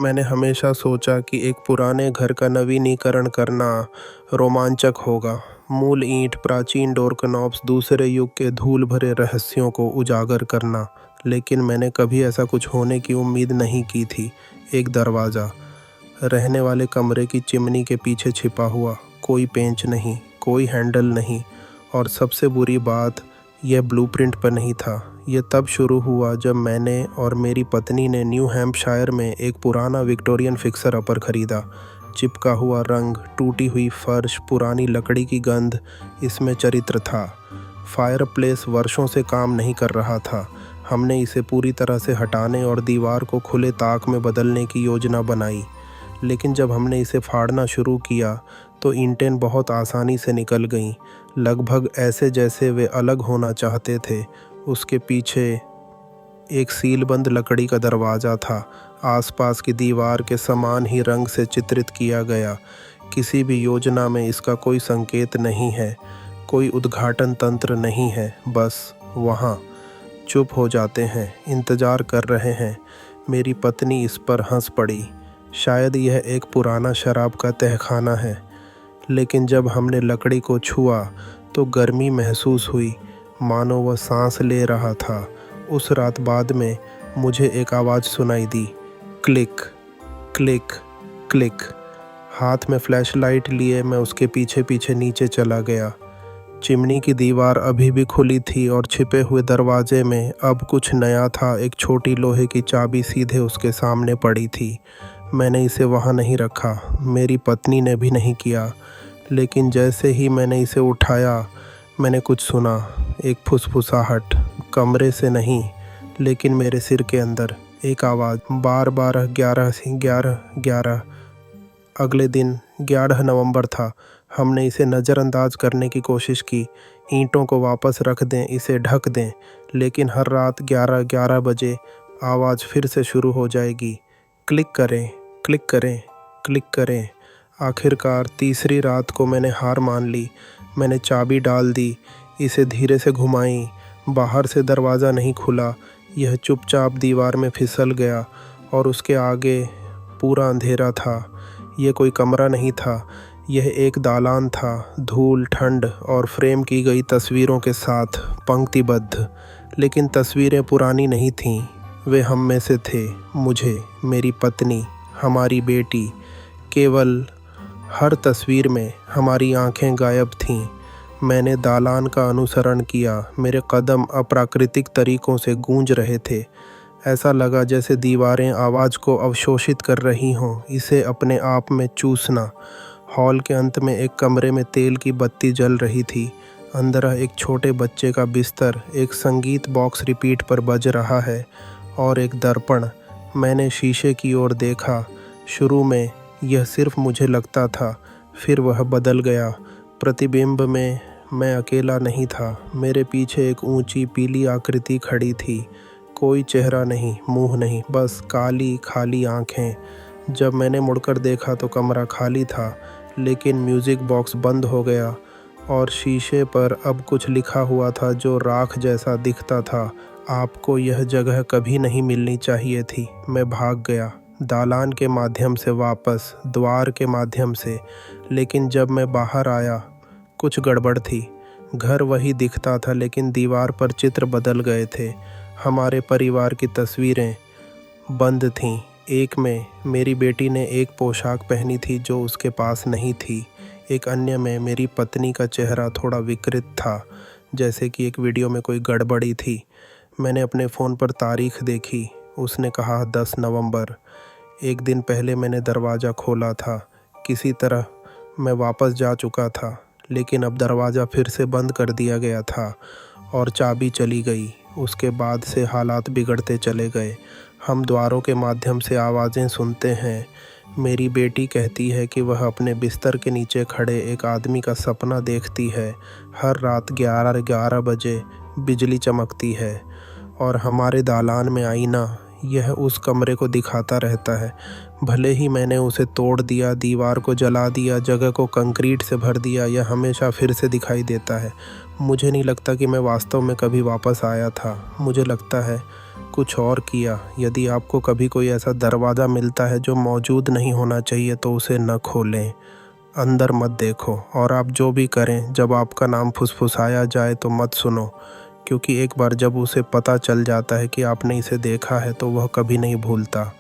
मैंने हमेशा सोचा कि एक पुराने घर का नवीनीकरण करना रोमांचक होगा। मूल ईंट, प्राचीन डोर नॉब्स, दूसरे युग के धूल भरे रहस्यों को उजागर करना। लेकिन मैंने कभी ऐसा कुछ होने की उम्मीद नहीं की थी। एक दरवाज़ा, रहने वाले कमरे की चिमनी के पीछे छिपा हुआ, कोई पेंच नहीं, कोई हैंडल नहीं, और सबसे बुरी बात, यह ब्लूप्रिंट पर नहीं था। यह तब शुरू हुआ जब मैंने और मेरी पत्नी ने न्यू हैम्पशायर में एक पुराना विक्टोरियन फिक्सर अपर खरीदा। चिपका हुआ रंग, टूटी हुई फर्श, पुरानी लकड़ी की गंध, इसमें चरित्र था। फायरप्लेस वर्षों से काम नहीं कर रहा था। हमने इसे पूरी तरह से हटाने और दीवार को खुले ताक में बदलने की योजना बनाई। लेकिन जब हमने इसे फाड़ना शुरू किया तो ईंटें बहुत आसानी से निकल गईं, लगभग ऐसे जैसे वे अलग होना चाहते थे। उसके पीछे एक सीलबंद लकड़ी का दरवाज़ा था, आसपास की दीवार के समान ही रंग से चित्रित किया गया। किसी भी योजना में इसका कोई संकेत नहीं है, कोई उद्घाटन तंत्र नहीं है। बस वहाँ चुप हो जाते हैं, इंतज़ार कर रहे हैं। मेरी पत्नी इस पर हंस पड़ी। शायद यह एक पुराना शराब का तहखाना है। लेकिन जब हमने लकड़ी को छुआ तो गर्मी महसूस हुई, मानो वह सांस ले रहा था। उस रात बाद में मुझे एक आवाज़ सुनाई दी, क्लिक क्लिक क्लिक। हाथ में फ्लैशलाइट लिए मैं उसके पीछे पीछे नीचे चला गया। चिमनी की दीवार अभी भी खुली थी और छिपे हुए दरवाजे में अब कुछ नया था। एक छोटी लोहे की चाबी सीधे उसके सामने पड़ी थी। मैंने इसे वहाँ नहीं रखा, मेरी पत्नी ने भी नहीं किया। लेकिन जैसे ही मैंने इसे उठाया, मैंने कुछ सुना, एक फुसफुसाहट, कमरे से नहीं लेकिन मेरे सिर के अंदर। एक आवाज़, बार बार 11 अगले दिन 11 नवंबर था। हमने इसे नज़रअंदाज करने की कोशिश की, ईंटों को वापस रख दें, इसे ढक दें। लेकिन हर रात 11 बजे आवाज़ फिर से शुरू हो जाएगी, क्लिक करें क्लिक करें क्लिक करें। आखिरकार तीसरी रात को मैंने हार मान ली। मैंने चाबी डाल दी, इसे धीरे से घुमाई। बाहर से दरवाज़ा नहीं खुला, यह चुपचाप दीवार में फिसल गया और उसके आगे पूरा अंधेरा था। यह कोई कमरा नहीं था, यह एक दालान था, धूल, ठंड और फ्रेम की गई तस्वीरों के साथ पंक्तिबद्ध। लेकिन तस्वीरें पुरानी नहीं थीं, वे हम में से थे, मुझे, मेरी पत्नी, हमारी बेटी। केवल हर तस्वीर में हमारी आंखें गायब थीं। मैंने दालान का अनुसरण किया, मेरे कदम अप्राकृतिक तरीकों से गूंज रहे थे। ऐसा लगा जैसे दीवारें आवाज़ को अवशोषित कर रही हों, इसे अपने आप में चूसना। हॉल के अंत में एक कमरे में तेल की बत्ती जल रही थी। अंदर एक छोटे बच्चे का बिस्तर, एक संगीत बॉक्स रिपीट पर बज रहा है और एक दर्पण। मैंने शीशे की ओर देखा। शुरू में यह सिर्फ मुझे लगता था, फिर वह बदल गया। प्रतिबिंब में मैं अकेला नहीं था। मेरे पीछे एक ऊंची पीली आकृति खड़ी थी। कोई चेहरा नहीं, मुंह नहीं, बस काली खाली आंखें। जब मैंने मुड़कर देखा तो कमरा खाली था, लेकिन म्यूज़िक बॉक्स बंद हो गया और शीशे पर अब कुछ लिखा हुआ था जो राख जैसा दिखता था, आपको यह जगह कभी नहीं मिलनी चाहिए थी। मैं भाग गया, दालान के माध्यम से वापस, द्वार के माध्यम से। लेकिन जब मैं बाहर आया, कुछ गड़बड़ थी। घर वही दिखता था, लेकिन दीवार पर चित्र बदल गए थे। हमारे परिवार की तस्वीरें बंद थीं। एक में मेरी बेटी ने एक पोशाक पहनी थी जो उसके पास नहीं थी। एक अन्य में मेरी पत्नी का चेहरा थोड़ा विकृत था, जैसे कि एक वीडियो में कोई गड़बड़ी थी। मैंने अपने फ़ोन पर तारीख देखी, उसने कहा 10 नवंबर। एक दिन पहले मैंने दरवाज़ा खोला था। किसी तरह मैं वापस जा चुका था, लेकिन अब दरवाज़ा फिर से बंद कर दिया गया था और चाबी चली गई। उसके बाद से हालात बिगड़ते चले गए। हम द्वारों के माध्यम से आवाज़ें सुनते हैं। मेरी बेटी कहती है कि वह अपने बिस्तर के नीचे खड़े एक आदमी का सपना देखती है। हर रात 11 बजे बिजली चमकती है और हमारे दालान में आईना यह उस कमरे को दिखाता रहता है। भले ही मैंने उसे तोड़ दिया, दीवार को जला दिया, जगह को कंक्रीट से भर दिया, यह हमेशा फिर से दिखाई देता है। मुझे नहीं लगता कि मैं वास्तव में कभी वापस आया था। मुझे लगता है कुछ और किया। यदि आपको कभी कोई ऐसा दरवाज़ा मिलता है जो मौजूद नहीं होना चाहिए तो उसे न खोलें, अंदर मत देखो। और आप जो भी करें, जब आपका नाम फुसफुसाया जाए तो मत सुनो, क्योंकि एक बार जब उसे पता चल जाता है कि आपने इसे देखा है तो वह कभी नहीं भूलता।